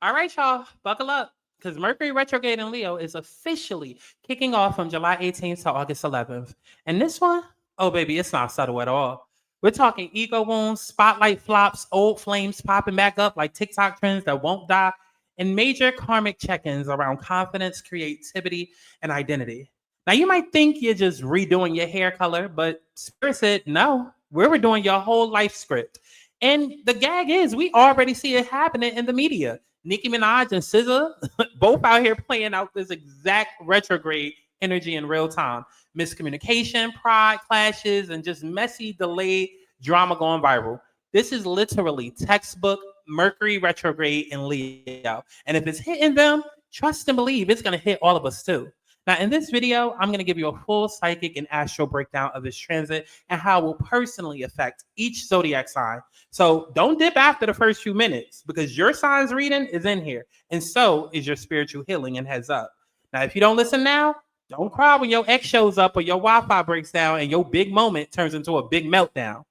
All right, y'all, buckle up because Mercury retrograde in Leo is officially kicking off from July 18th to August 11th. And this one, oh, baby, it's not subtle at all. We're talking ego wounds, spotlight flops, old flames popping back up like TikTok trends that won't die, and major karmic check ins around confidence, creativity, and identity. Now, you might think you're just redoing your hair color, but Spirit said, no, we're redoing your whole life script. And the gag is, we already see it happening in the media. Nicki Minaj and SZA both out here playing out this exact retrograde energy in real time. Miscommunication, pride clashes, and just messy, delayed drama going viral. This is literally textbook Mercury retrograde in Leo. And if it's hitting them, trust and believe it's going to hit all of us too. Now, in this video, I'm going to give you a full psychic and astral breakdown of this transit and how it will personally affect each zodiac sign. So don't dip after the first few minutes because your sign's reading is in here, and so is your spiritual healing and heads up. Now, if you don't listen now, don't cry when your ex shows up or your Wi-Fi breaks down and your big moment turns into a big meltdown.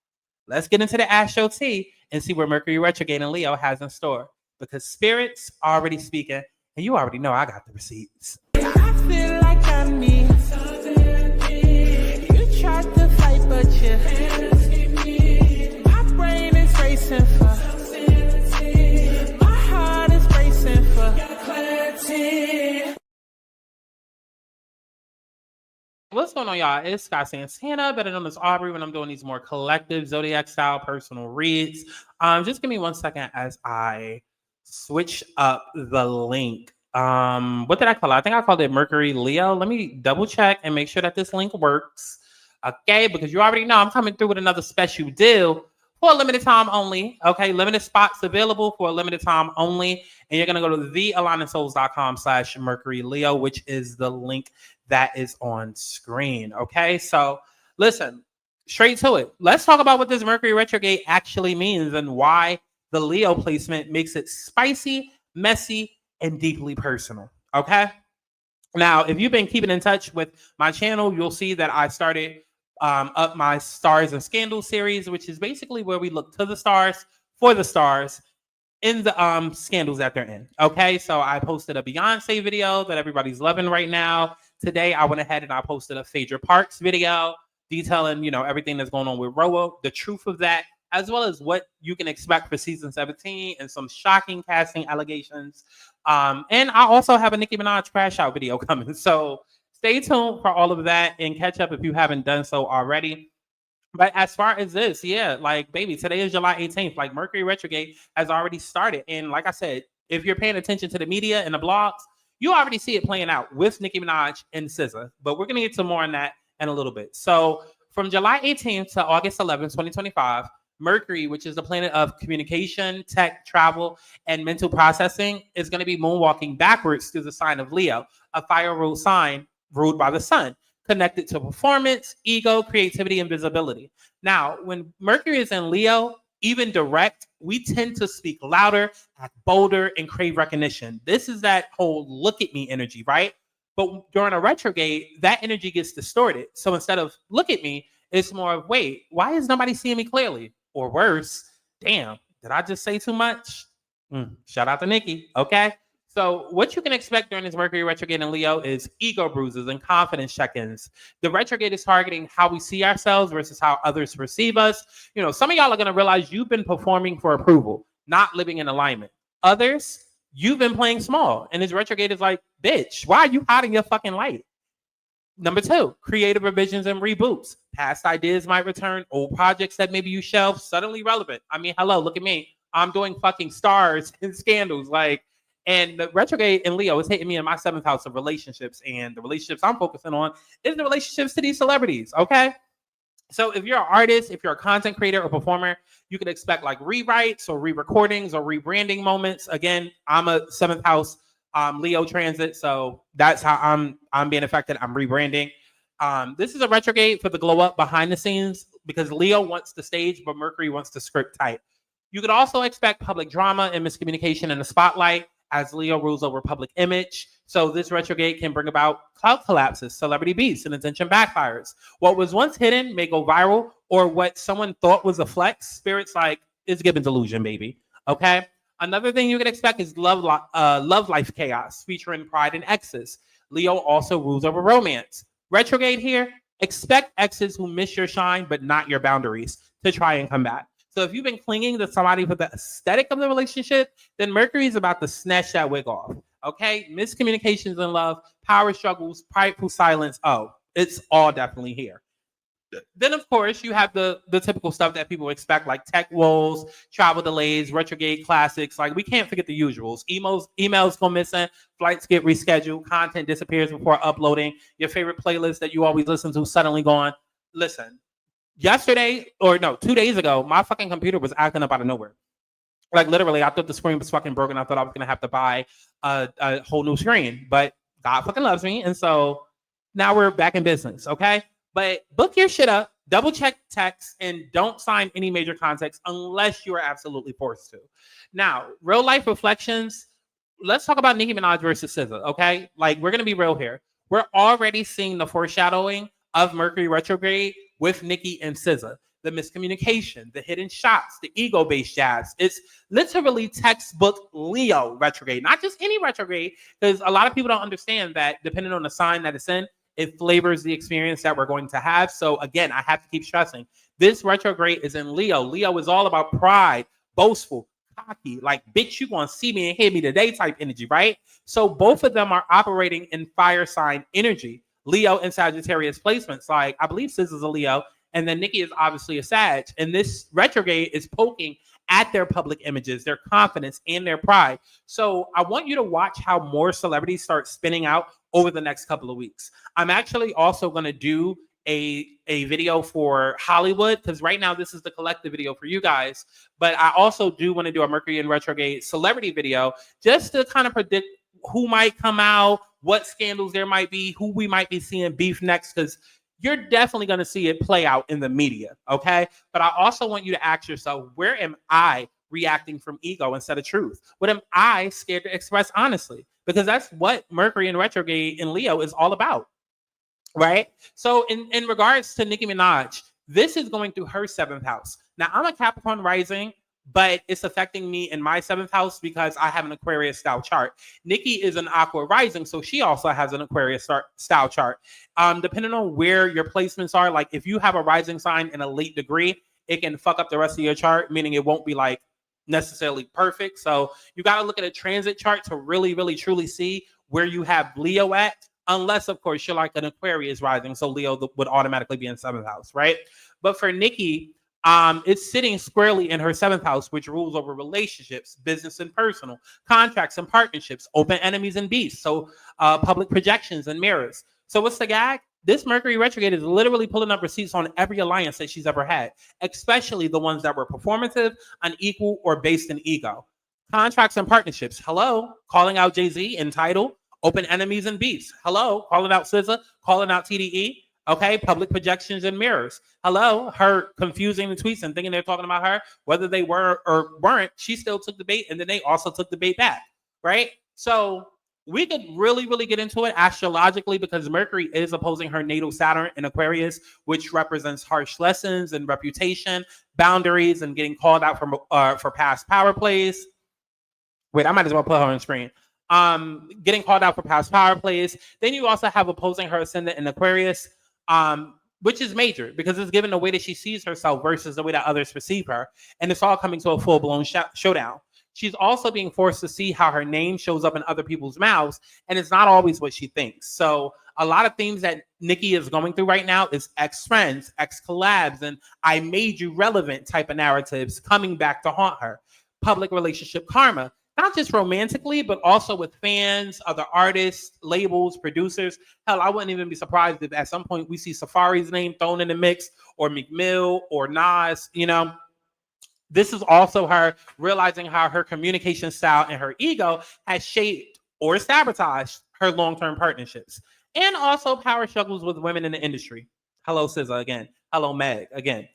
Let's get into the astro tea and see what Mercury retrograde in Leo has in store because Spirit's already speaking, and you already know I got the receipts. I feel like I need you tried to fight, but you my brain is racing for my heart is racing for clarity. What's going on, y'all? It's Scott Santana, better known as Aubrey, when I'm doing these more collective zodiac style personal reads. Just give me 1 second as I switch up the link. What did I call it? I think I called it Mercury Leo. Let me double check and make sure that this link works. Okay, because you already know I'm coming through with another special deal for a limited time only. Okay, limited spots available for a limited time only. And you're going to go to thealignmentsouls.com/Mercury Leo, which is the link that is on screen. Okay, so listen, straight to it. Let's talk about what this Mercury retrograde actually means and why the Leo placement makes it spicy, messy, and deeply personal. Okay. Now, if you've been keeping in touch with my channel, you'll see that I started up my Stars and Scandals series, which is basically where we look to the stars for the stars in the scandals that they're in. Okay. So I posted a Beyonce video that everybody's loving right now. Today, I went ahead and I posted a Phaedra Parks video detailing, everything that's going on with Roa, the truth of that, as well as what you can expect for season 17 and some shocking casting allegations. And I also have a Nicki Minaj crash out video coming. So stay tuned for all of that and catch up if you haven't done so already. But as far as this, yeah, like, baby, today is July 18th. Like, Mercury retrograde has already started. And like I said, if you're paying attention to the media and the blogs, you already see it playing out with Nicki Minaj and SZA. But we're going to get to more on that in a little bit. So from July 18th to August 11th, 2025, Mercury, which is the planet of communication, tech, travel, and mental processing, is going to be moonwalking backwards through the sign of Leo, a fire ruled sign ruled by the sun, connected to performance, ego, creativity, and visibility. Now, when Mercury is in Leo, even direct, we tend to speak louder, act bolder, and crave recognition. This is that whole look at me energy, right? But during a retrograde, that energy gets distorted. So instead of look at me, it's more of, wait, why is nobody seeing me clearly? Or worse, damn, did I just say too much? Shout out to Nikki. Okay. So what you can expect during this Mercury retrograde in Leo is ego bruises and confidence check-ins. The retrograde is targeting how we see ourselves versus how others perceive us. Some of y'all are going to realize you've been performing for approval, not living in alignment. Others, you've been playing small. And this retrograde is like, bitch, why are you hiding your fucking light? Number 2, creative revisions and reboots. Past ideas might return. Old projects that maybe you shelved, suddenly relevant. I mean, hello, look at me. I'm doing fucking Stars and Scandals. And the retrograde in Leo is hitting me in my 7th house of relationships. And the relationships I'm focusing on is the relationships to these celebrities. Okay. So if you're an artist, if you're a content creator or performer, you can expect like rewrites or re-recordings or rebranding moments. Again, I'm a 7th house Leo transit, so that's how I'm being affected. I'm rebranding. This is a retrograde for the glow up behind the scenes because Leo wants the stage, but Mercury wants the script tight. You could also expect public drama and miscommunication in the spotlight as Leo rules over public image. So this retrograde can bring about clout collapses, celebrity beefs, and attention backfires. What was once hidden may go viral, or what someone thought was a flex, Spirit's like, it's given delusion, baby. Okay. Another thing you can expect is love life chaos featuring pride and exes. Leo also rules over romance. Retrograde here, expect exes who miss your shine but not your boundaries to try and come back. So if you've been clinging to somebody for the aesthetic of the relationship, then Mercury is about to snatch that wig off. Okay, miscommunications in love, power struggles, prideful silence. Oh, it's all definitely here. Then, of course, you have the typical stuff that people expect, like tech woes, travel delays, retrograde classics. Like, we can't forget the usuals. Emails go missing, flights get rescheduled, content disappears before uploading, your favorite playlist that you always listen to suddenly gone. Listen, yesterday, or no, 2 days ago, my fucking computer was acting up out of nowhere. Like, literally, I thought the screen was fucking broken. I thought I was going to have to buy a whole new screen. But God fucking loves me. And so now we're back in business, okay? But book your shit up, double check text, and don't sign any major contracts unless you are absolutely forced to. Now, real life reflections. Let's talk about Nicki Minaj versus SZA, okay? Like, we're going to be real here. We're already seeing the foreshadowing of Mercury Retrograde with Nicki and SZA. The miscommunication, the hidden shots, the ego-based jabs. It's literally textbook Leo retrograde, not just any retrograde, because a lot of people don't understand that depending on the sign that it's in, it flavors the experience that we're going to have. So again, I have to keep stressing, this retrograde is in Leo. Leo is all about pride, boastful, cocky, like, bitch, you gonna see me and hear me today type energy, right? So both of them are operating in fire sign energy. Leo and Sagittarius placements. Like, I believe SZA is a Leo, and then Nicki is obviously a Sag. And this retrograde is poking at their public images, their confidence, and their pride. So I want you to watch how more celebrities start spinning out over the next couple of weeks. I'm actually also going to do a video for Hollywood, because right now this is the collective video for you guys. But I also do want to do a Mercury in retrograde celebrity video just to kind of predict who might come out, what scandals there might be, who we might be seeing beef next, because you're definitely going to see it play out in the media, okay? But I also want you to ask yourself, where am I reacting from ego instead of truth? What am I scared to express honestly? Because that's what Mercury in retrograde in Leo is all about, right? So in regards to Nicki Minaj, this is going through her 7th house. Now, I'm a Capricorn rising, but it's affecting me in my 7th house because I have an Aquarius style chart. Nicki is an Aqua rising, so she also has an Aquarius style chart. Depending on where your placements are, like if you have a rising sign in a late degree, it can fuck up the rest of your chart, meaning it won't be like necessarily perfect. So you got to look at a transit chart to really, really, truly see where you have Leo at, unless, of course, you're like an Aquarius rising, so Leo would automatically be in 7th house, right? But for Nicki, it's sitting squarely in her 7th house, which rules over relationships, business and personal, contracts and partnerships, open enemies and beasts, so public projections and mirrors. So what's the gag? This Mercury retrograde is literally pulling up receipts on every alliance that she's ever had, especially the ones that were performative, unequal, or based in ego. Contracts and partnerships. Hello, calling out Jay-Z in Tidal, open enemies and beasts. Hello, calling out SZA, calling out TDE. Okay, public projections and mirrors. Hello, her confusing the tweets and thinking they're talking about her, whether they were or weren't. She still took the bait, and then they also took the bait back, right? So we could really, really get into it astrologically because Mercury is opposing her natal Saturn in Aquarius, which represents harsh lessons and reputation, boundaries, and getting called out for past power plays. Wait, I might as well put her on screen. Getting called out for past power plays. Then you also have opposing her ascendant in Aquarius, which is major because it's given the way that she sees herself versus the way that others perceive her. And it's all coming to a full-blown showdown. She's also being forced to see how her name shows up in other people's mouths, and it's not always what she thinks. So a lot of themes that Nicki is going through right now is ex-friends, ex-collabs, and I made you relevant type of narratives coming back to haunt her. Public relationship karma. Not just romantically, but also with fans, other artists, labels, producers. Hell, I wouldn't even be surprised if at some point we see Safari's name thrown in the mix, or McMill, or Nas, you know. This is also her realizing how her communication style and her ego has shaped or sabotaged her long-term partnerships. And also power struggles with women in the industry. Hello, SZA again. Hello, Meg again.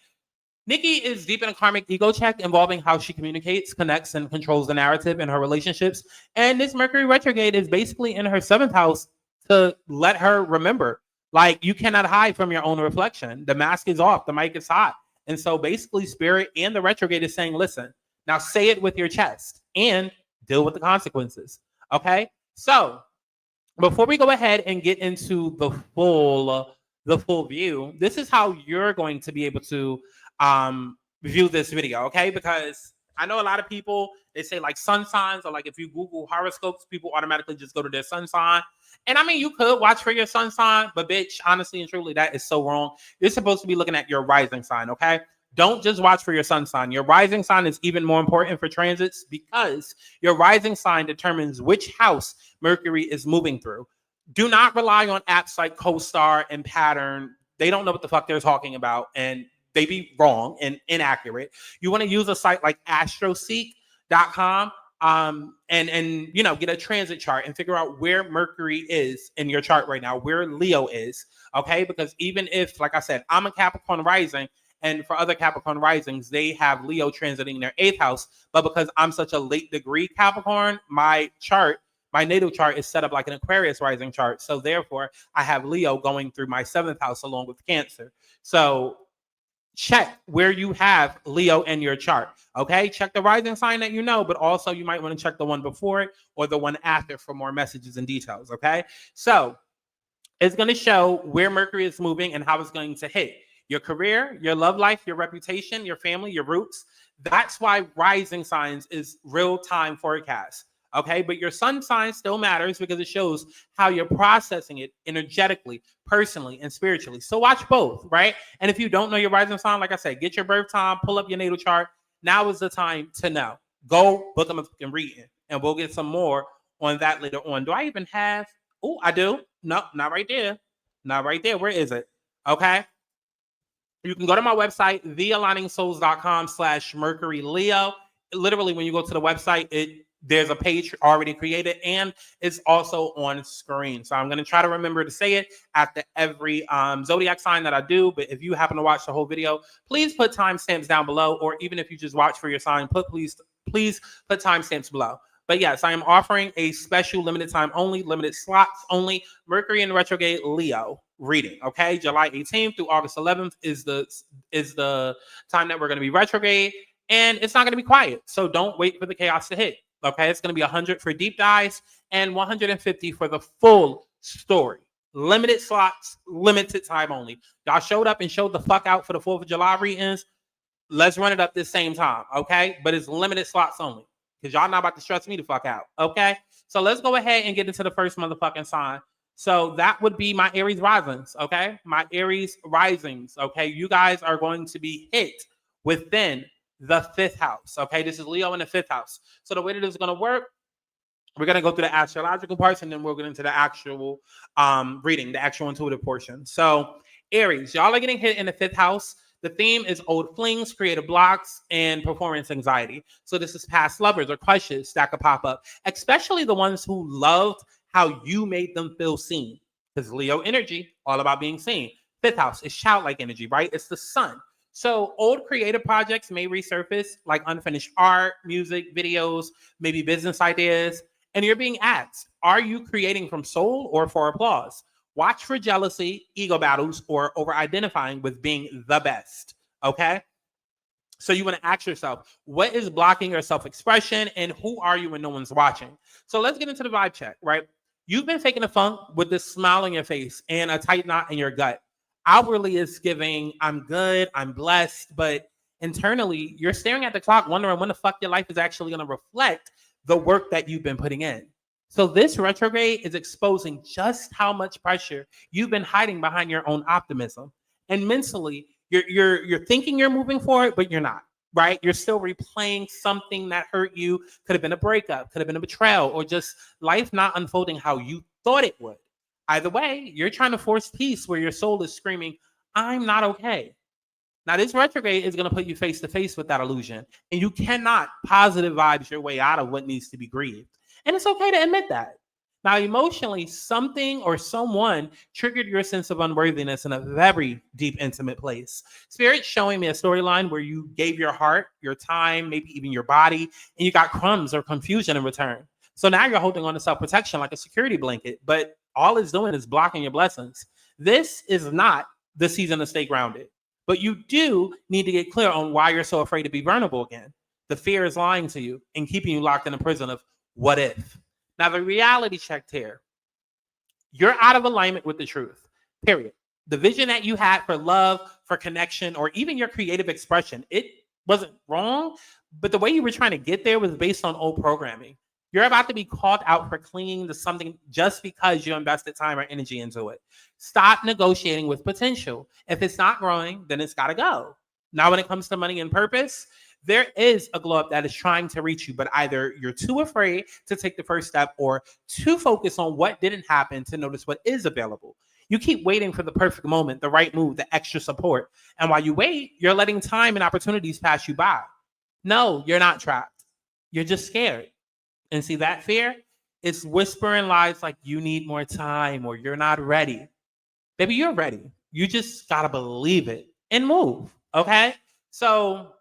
Nicki is deep in a karmic ego check involving how she communicates, connects, and controls the narrative in her relationships. And this Mercury retrograde is basically in her 7th house to let her remember, like, you cannot hide from your own reflection. The mask is off. The mic is hot. And so basically Spirit and the retrograde is saying, listen, now say it with your chest. and deal with the consequences. Okay, so before we go ahead and get into the full view, this is how you're going to be able to view this video, okay? Because I know a lot of people, they say like sun signs, or like if you Google horoscopes, people automatically just go to their sun sign. And I mean, you could watch for your sun sign, but bitch, honestly and truly, that is so wrong. You're supposed to be looking at your rising sign, okay? Don't just watch for your sun sign. Your rising sign is even more important for transits because your rising sign determines which house Mercury is moving through. Do not rely on apps like CoStar and Pattern. They don't know what the fuck they're talking about, and they be wrong and inaccurate. You want to use a site like astroseek.com and you know, get a transit chart and figure out where Mercury is in your chart right now, where Leo is, okay? Because even if, like I said, I'm a Capricorn rising, and for other Capricorn risings, they have Leo transiting their 8th house, but because I'm such a late degree Capricorn, my natal chart is set up like an Aquarius rising chart. So therefore, I have Leo going through my 7th house along with Cancer. So check where you have Leo in your chart. Okay, check the rising sign that you know, but also you might want to check the one before it or the one after for more messages and details. Okay, so it's going to show where Mercury is moving and how it's going to hit your career, your love life, your reputation, your family, your roots. That's why rising signs is real-time forecast. Okay, but your sun sign still matters because it shows how you're processing it energetically, personally, and spiritually. So watch both, right? And if you don't know your rising sign, like I said, get your birth time, pull up your natal chart. Now is the time to know. Go book them and reading, and we'll get some more on that later on. Do I even have? Oh, I do. No, not right there. Not right there. Where is it? Okay. You can go to my website, thealigningsouls.com/Mercury Leo. Literally, when you go to the website, there's a page already created and it's also on screen. So I'm going to try to remember to say it after every zodiac sign that I do. But if you happen to watch the whole video, please put timestamps down below. Or even if you just watch for your sign, please put timestamps below. But yes, I am offering a special limited time only, limited slots only, Mercury in retrograde Leo reading. Okay, July 18th through August 11th is the time that we're going to be retrograde, and it's not going to be quiet. So don't wait for the chaos to hit. Okay, it's going to be 100 for deep dives and 150 for the full story. Limited slots, limited time only. Y'all showed up and showed the fuck out for the 4th of July readings. Let's run it up this same time, okay? But it's limited slots only because y'all not about to stress me the fuck out, okay? So let's go ahead and get into the first motherfucking sign. So that would be my Aries risings, okay? My Aries risings, okay? You guys are going to be hit within the 5th house, okay? This is Leo in the 5th house. So the way that it's going to work, we're going to go through the astrological parts and then we'll get into the actual reading, the actual intuitive portion. So Aries, y'all are getting hit in the 5th house. The theme is old flings, creative blocks, and performance anxiety. So this is past lovers or crushes that could pop up, especially the ones who loved how you made them feel seen. Because Leo energy, all about being seen. 5th house is childlike energy, right? It's the sun. So old creative projects may resurface, like unfinished art, music, videos, maybe business ideas. And you're being asked, are you creating from soul or for applause? Watch for jealousy, ego battles, or over-identifying with being the best, okay? So you want to ask yourself, what is blocking your self-expression and who are you when no one's watching? So let's get into the vibe check, right? You've been faking a funk with this smile on your face and a tight knot in your gut. Outwardly is giving, I'm good, I'm blessed, but internally, you're staring at the clock wondering when the fuck your life is actually going to reflect the work that you've been putting in. So this retrograde is exposing just how much pressure you've been hiding behind your own optimism. And mentally, you're thinking you're moving forward, but you're not, right? You're still replaying something that hurt you. Could have been a breakup, could have been a betrayal, or just life not unfolding how you thought it would. Either way, you're trying to force peace where your soul is screaming, I'm not okay. Now, this retrograde is going to put you face to face with that illusion, and you cannot positive vibes your way out of what needs to be grieved. And it's okay to admit that. Now, emotionally, something or someone triggered your sense of unworthiness in a very deep, intimate place. Spirit's showing me a storyline where you gave your heart, your time, maybe even your body, and you got crumbs or confusion in return. So now you're holding on to self-protection like a security blanket, but all it's doing is blocking your blessings. This is not the season to stay grounded, but you do need to get clear on why you're so afraid to be vulnerable again. The fear is lying to you and keeping you locked in a prison of what if. Now, the reality check here, you're out of alignment with the truth, period. The vision that you had for love, for connection, or even your creative expression, it wasn't wrong, but the way you were trying to get there was based on old programming. You're about to be called out for clinging to something just because you invested time or energy into it. Stop negotiating with potential. If it's not growing, then it's got to go. Now, when it comes to money and purpose, there is a glow up that is trying to reach you, but either you're too afraid to take the first step or too focused on what didn't happen to notice what is available. You keep waiting for the perfect moment, the right move, the extra support. And while you wait, you're letting time and opportunities pass you by. No, you're not trapped. You're just scared. And see, that fear is whispering lies like you need more time or you're not ready. Baby, you're ready. You just got to believe it and move. Okay. So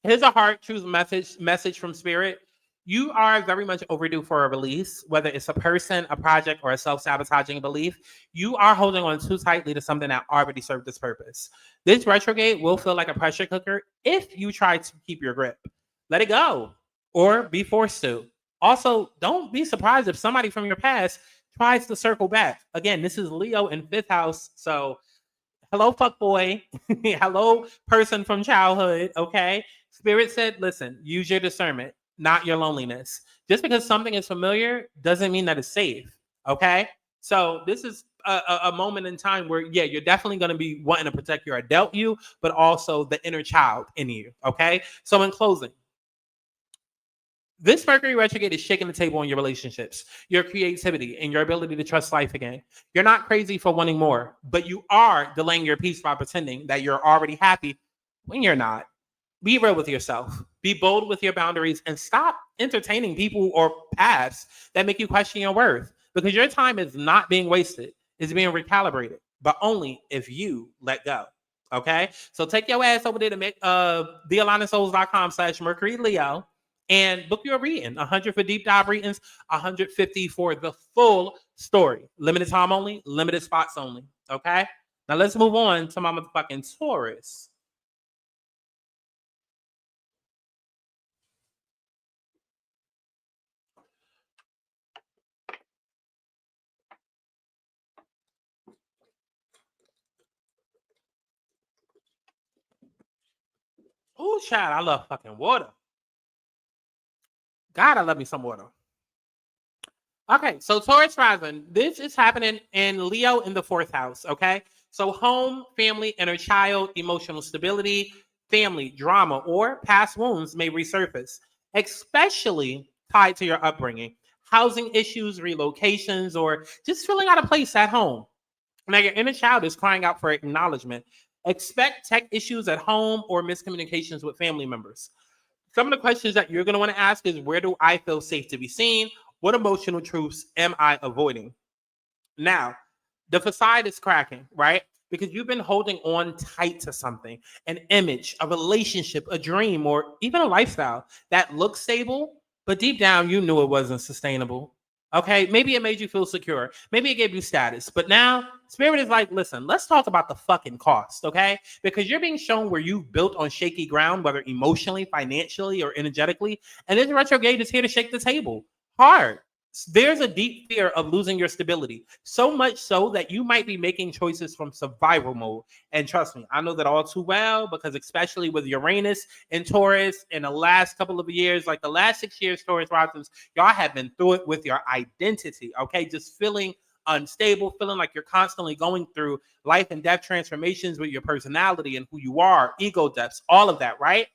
here's a hard truth message from Spirit. You are very much overdue for a release, whether it's a person, a project, or a self-sabotaging belief. You are holding on too tightly to something that already served its purpose. This retrograde will feel like a pressure cooker if you try to keep your grip. Let it go or be forced to. Also, don't be surprised if somebody from your past tries to circle back. Again, this is Leo in 5th house, so hello, fuckboy. Hello, person from childhood. Okay. Spirit said, listen, use your discernment, not your loneliness. Just because something is familiar doesn't mean that it's safe. Okay. So this is a moment in time where, yeah, you're definitely going to be wanting to protect your adult you, but also the inner child in you. Okay. So in closing, this Mercury retrograde is shaking the table on your relationships, your creativity, and your ability to trust life again. You're not crazy for wanting more, but you are delaying your peace by pretending that you're already happy when you're not. Be real with yourself. Be bold with your boundaries and stop entertaining people or paths that make you question your worth because your time is not being wasted. It's being recalibrated, but only if you let go. Okay? So take your ass over there to make thealignedSouls.com/Mercury Leo and book your reading. 100 for deep dive readings, 150 for the full story. Limited time only, limited spots only. Okay? Now let's move on to my motherfucking Taurus. Oh, child, I love fucking water. God, I love me some water. Okay, so Taurus rising. This is happening in Leo in the 4th house. Okay, so home, family, inner child, emotional stability, family, drama, or past wounds may resurface, especially tied to your upbringing, housing issues, relocations, or just feeling out of place at home. Now, your inner child is crying out for acknowledgement. Expect tech issues at home or miscommunications with family members. Some of the questions that you're going to want to ask is, where do I feel safe to be seen? What emotional truths am I avoiding? Now, the facade is cracking, right? Because you've been holding on tight to something, an image, a relationship, a dream, or even a lifestyle that looks stable, but deep down you knew it wasn't sustainable. Okay, maybe it made you feel secure. Maybe it gave you status. But now, Spirit is like, listen, let's talk about the fucking cost, okay? Because you're being shown where you've built on shaky ground, whether emotionally, financially, or energetically. And this retrograde is here to shake the table hard. There's a deep fear of losing your stability, so much so that you might be making choices from survival mode. And trust me, I know that all too well, because especially with Uranus and Taurus in the last couple of years, like the last 6 years, Taurus risings, y'all have been through it with your identity, okay? Just feeling unstable, feeling like you're constantly going through life and death transformations with your personality and who you are, ego deaths, all of that, right?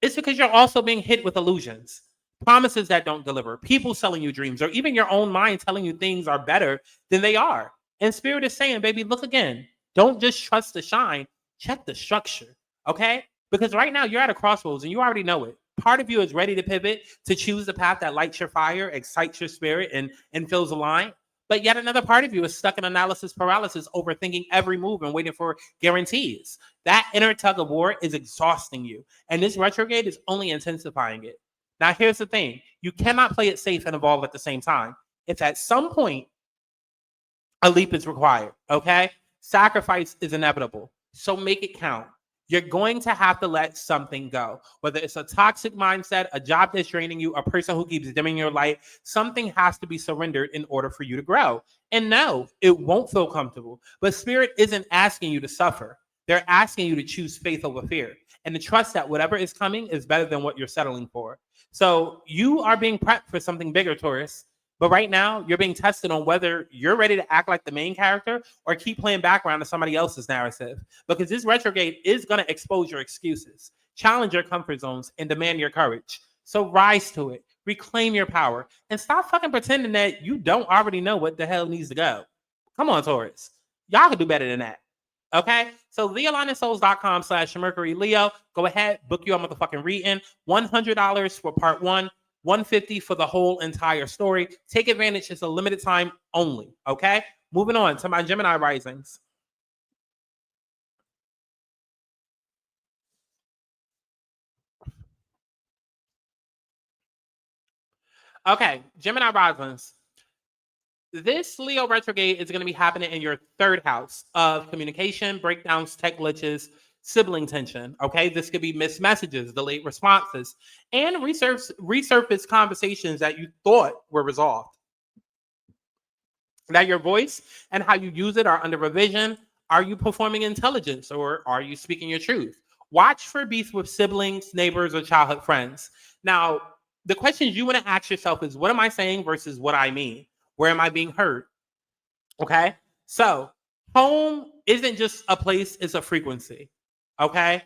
It's because you're also being hit with illusions, promises that don't deliver, people selling you dreams, or even your own mind telling you things are better than they are. And Spirit is saying, baby, look again. Don't just trust the shine, check the structure, okay? Because right now you're at a crossroads and you already know it. Part of you is ready to pivot, to choose the path that lights your fire, excites your spirit, and feels aligned. But yet another part of you is stuck in analysis paralysis, overthinking every move and waiting for guarantees. That inner tug of war is exhausting you. And this retrograde is only intensifying it. Now, here's the thing. You cannot play it safe and evolve at the same time. If at some point a leap is required, okay? Sacrifice is inevitable. So make it count. You're going to have to let something go, whether it's a toxic mindset, a job that's draining you, a person who keeps dimming your light. Something has to be surrendered in order for you to grow. And no, it won't feel comfortable, but spirit isn't asking you to suffer. They're asking you to choose faith over fear and to trust that whatever is coming is better than what you're settling for. So you are being prepped for something bigger, Taurus. But right now, you're being tested on whether you're ready to act like the main character or keep playing background to somebody else's narrative. Because this retrograde is going to expose your excuses, challenge your comfort zones, and demand your courage. So rise to it, reclaim your power, and stop fucking pretending that you don't already know what the hell needs to go. Come on, Taurus. Y'all can do better than that. Okay, so leolinesouls.com/Mercury Leo. Go ahead, book you a motherfucking reading. $100 for part 1. $150 for the whole entire story. Take advantage. It's a limited time only. Okay. Moving on to my Gemini risings. Okay. Gemini risings. This Leo retrograde is going to be happening in your third house of communication, breakdowns, tech glitches, sibling tension. Okay. This could be missed messages, delayed responses, and resurface conversations that you thought were resolved. That your voice and how you use it are under revision. Are you performing intelligence or are you speaking your truth? Watch for beef with siblings, neighbors, or childhood friends. Now, the questions you want to ask yourself is, what am I saying versus what I mean? Where am I being heard? Okay. So home isn't just a place, it's a frequency. Okay.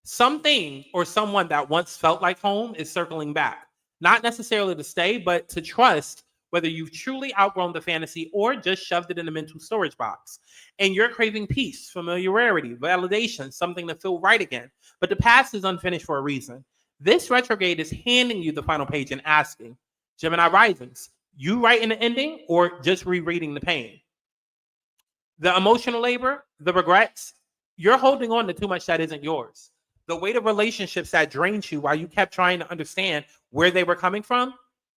Something or someone that once felt like home is circling back, not necessarily to stay, but to trust whether you've truly outgrown the fantasy or just shoved it in a mental storage box. And you're craving peace, familiarity, validation, something to feel right again. But the past is unfinished for a reason. This retrograde is handing you the final page and asking, Gemini risings, you writing the ending or just rereading the pain? The emotional labor, the regrets, you're holding on to too much that isn't yours. The weight of relationships that drained you while you kept trying to understand where they were coming from,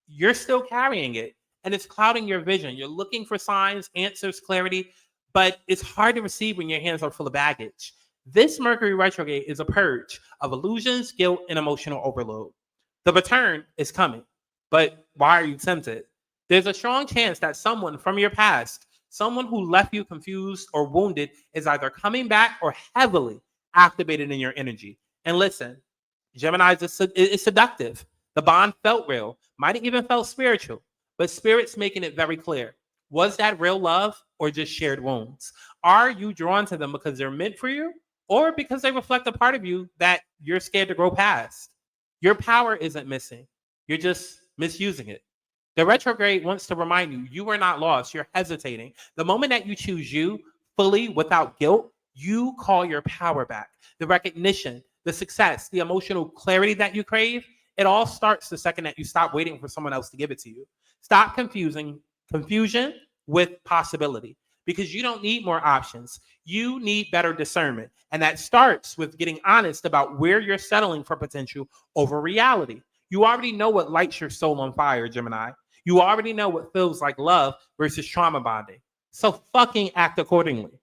you're still carrying it. And it's clouding your vision. You're looking for signs, answers, clarity, but it's hard to receive when your hands are full of baggage. This Mercury retrograde is a purge of illusions, guilt, and emotional overload. The return is coming, but why are you tempted? There's a strong chance that someone from your past, someone who left you confused or wounded, is either coming back or heavily activated in your energy. And listen, Gemini is seductive. The bond felt real, might have even felt spiritual, but Spirit's making it very clear. Was that real love or just shared wounds? Are you drawn to them because they're meant for you or because they reflect a part of you that you're scared to grow past? Your power isn't missing. You're just misusing it. The retrograde wants to remind you, you are not lost. You're hesitating. The moment that you choose you fully without guilt, you call your power back. The recognition, the success, the emotional clarity that you crave, it all starts the second that you stop waiting for someone else to give it to you. Stop confusing confusion with possibility because you don't need more options. You need better discernment. And that starts with getting honest about where you're settling for potential over reality. You already know what lights your soul on fire, Gemini. You already know what feels like love versus trauma bonding. So fucking act accordingly.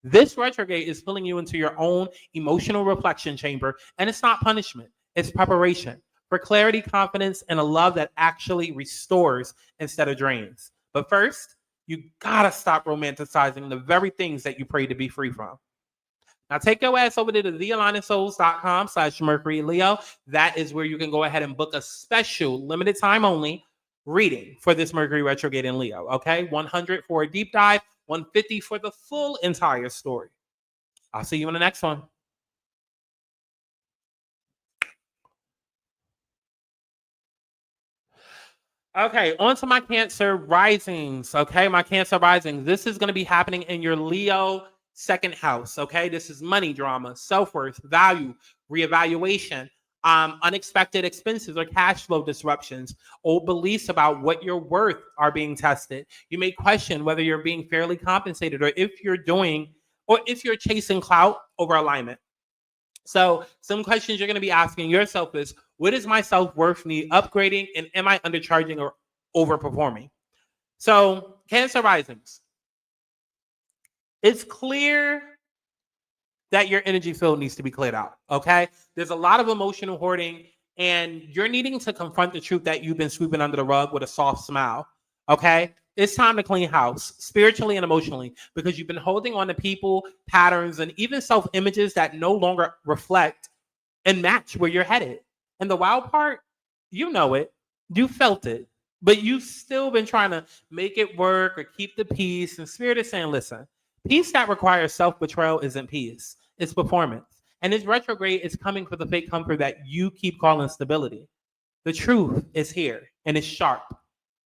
This retrograde is pulling you into your own emotional reflection chamber, and it's not punishment, it's preparation for clarity, confidence, and a love that actually restores instead of drains. But first, you gotta stop romanticizing the very things that you pray to be free from. Now take your ass over to thealignmedsouls.com/Mercury Leo. That is where you can go ahead and book a special limited time only reading for this Mercury retrograde in Leo. Okay, 100 for a deep dive, 150 for the full entire story. I'll see you in the next one. Okay, on to my Cancer risings. Okay, my Cancer risings. This is going to be happening in your Leo second house. Okay, this is money drama, self-worth, value, reevaluation, unexpected expenses or cash flow disruptions, old beliefs about what you're worth are being tested. You may question whether you're being fairly compensated or if you're chasing clout over alignment. So some questions you're going to be asking yourself is, what is my self-worth need upgrading, and am I undercharging or overperforming? So Cancer risings. It's clear that your energy field needs to be cleared out. Okay. There's a lot of emotional hoarding, and you're needing to confront the truth that you've been sweeping under the rug with a soft smile. Okay. It's time to clean house spiritually and emotionally, because you've been holding on to people, patterns, and even self images that no longer reflect and match where you're headed. And the wild part, you know it, you felt it, but you've still been trying to make it work or keep the peace. And Spirit is saying, listen, peace that requires self betrayal isn't peace, it's performance. And this retrograde is coming for the fake comfort that you keep calling stability. The truth is here and it's sharp.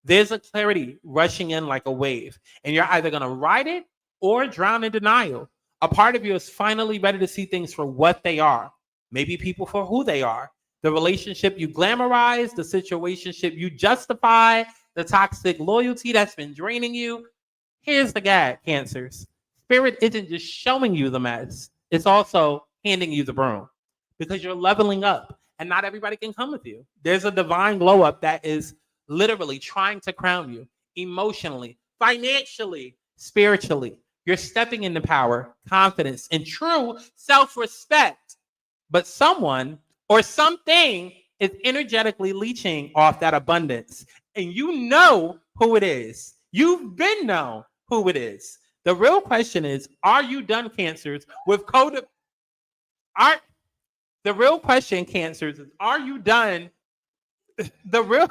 There's a clarity rushing in like a wave, and you're either going to ride it or drown in denial. A part of you is finally ready to see things for what they are, maybe people for who they are. The relationship you glamorize, the situationship you justify, the toxic loyalty that's been draining you. Here's the gag, Cancers. Spirit isn't just showing you the mess, it's also handing you the broom, because you're leveling up and not everybody can come with you. There's a divine glow up that is literally trying to crown you emotionally, financially, spiritually. You're stepping into power, confidence, and true self-respect. But someone or something is energetically leeching off that abundance. And you know who it is. You've been known who it is. The real question is, are you done, Cancers, with code? The real question, Cancers, is, are you done? The real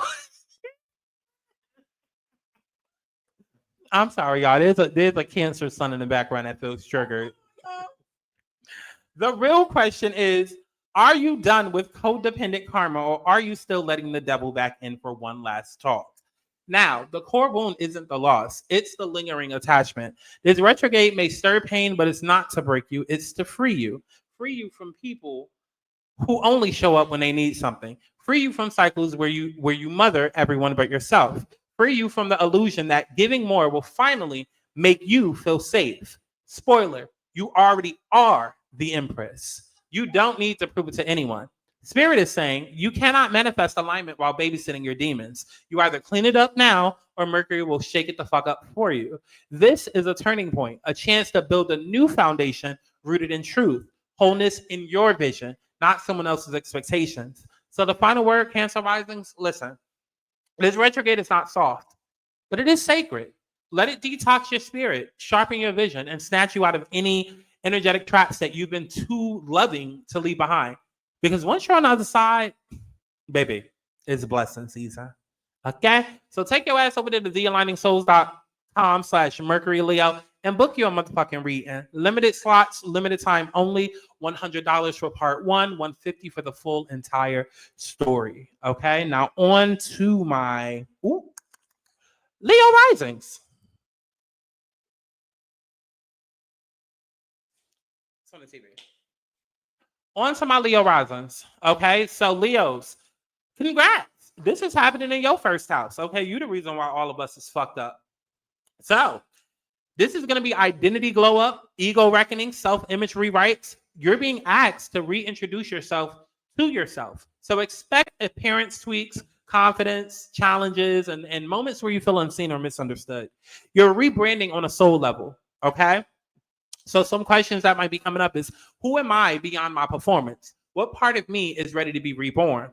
I'm sorry, y'all. There's a Cancer sun in the background that feels triggered. The real question is, are you done with codependent karma, or are you still letting the devil back in for one last talk? Now, the core wound isn't the loss. It's the lingering attachment. This retrograde may stir pain, but it's not to break you. It's to free you. Free you from people who only show up when they need something. Free you from cycles where you mother everyone but yourself. Free you from the illusion that giving more will finally make you feel safe. Spoiler, you already are the Empress. You don't need to prove it to anyone. Spirit is saying you cannot manifest alignment while babysitting your demons. You either clean it up now or Mercury will shake it the fuck up for you. This is a turning point, a chance to build a new foundation rooted in truth, wholeness in your vision, not someone else's expectations. So the final word, Cancer Risings, listen. This retrograde is not soft, but it is sacred. Let it detox your spirit, sharpen your vision, and snatch you out of any energetic traps that you've been too loving to leave behind. Because once you're on the other side, baby, it's blessing season. Okay? So take your ass over to the thealigningsouls.com/Mercury Leo and book your motherfucking reading. Limited slots, limited time only. $100 for part one, $150 for the full entire story. Okay, now on to my Leo risings. It's on the TV. On to my Leo risings. Okay, so Leos, congrats. This is happening in your first house. Okay, you the reason why all of us is fucked up. So this is going to be identity glow up, ego reckoning, self-image rewrites. You're being asked to reintroduce yourself to yourself. So expect appearance tweaks, confidence, challenges, and moments where you feel unseen or misunderstood. You're rebranding on a soul level, okay? So some questions that might be coming up is, who am I beyond my performance? What part of me is ready to be reborn?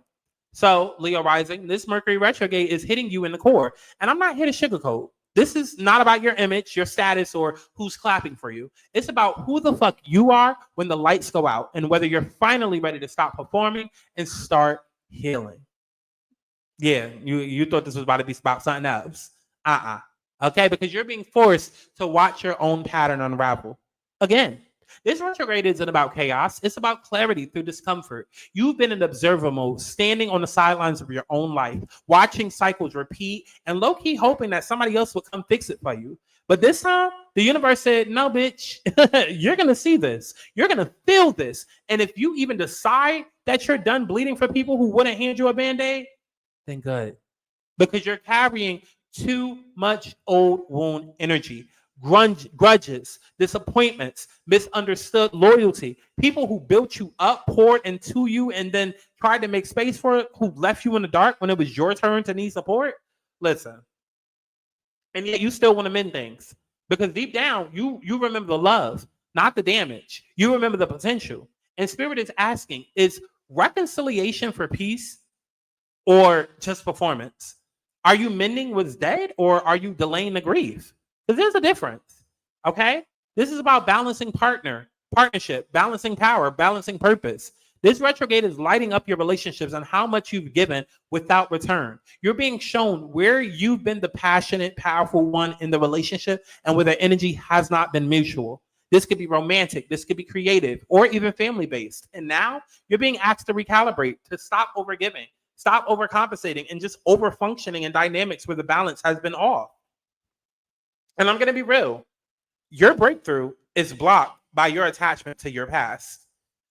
So Leo rising, this Mercury retrograde is hitting you in the core. And I'm not here to sugarcoat. This is not about your image, your status, or who's clapping for you. It's about who the fuck you are when the lights go out, and whether you're finally ready to stop performing and start healing. Yeah, you thought this was about to be about something else. Okay, because you're being forced to watch your own pattern unravel. Again, this retrograde isn't about chaos. It's about clarity through discomfort. You've been in observer mode, standing on the sidelines of your own life, watching cycles repeat, and low-key hoping that somebody else would come fix it for you. But this time, the universe said, no, bitch, you're going to see this. You're going to feel this. And if you even decide that you're done bleeding for people who wouldn't hand you a Band-Aid, then good. Because you're carrying too much old wound energy. Grudges, disappointments, misunderstood loyalty, people who built you up, poured into you, and then tried to make space for it, who left you in the dark when it was your turn to need support. Listen, and yet you still want to mend things, because deep down you remember the love, not the damage. You remember the potential. And Spirit is asking, is reconciliation for peace or just performance? Are you mending what's dead or are you delaying the grief? Because there's a difference. Okay? This is about balancing partnership, balancing power, balancing purpose. This retrograde is lighting up your relationships and how much you've given without return. You're being shown where you've been the passionate, powerful one in the relationship and where the energy has not been mutual. This could be romantic, this could be creative, or even family-based. And now you're being asked to recalibrate, to stop overgiving, stop overcompensating, and just overfunctioning in dynamics where the balance has been off. And I'm going to be real. Your breakthrough is blocked by your attachment to your past.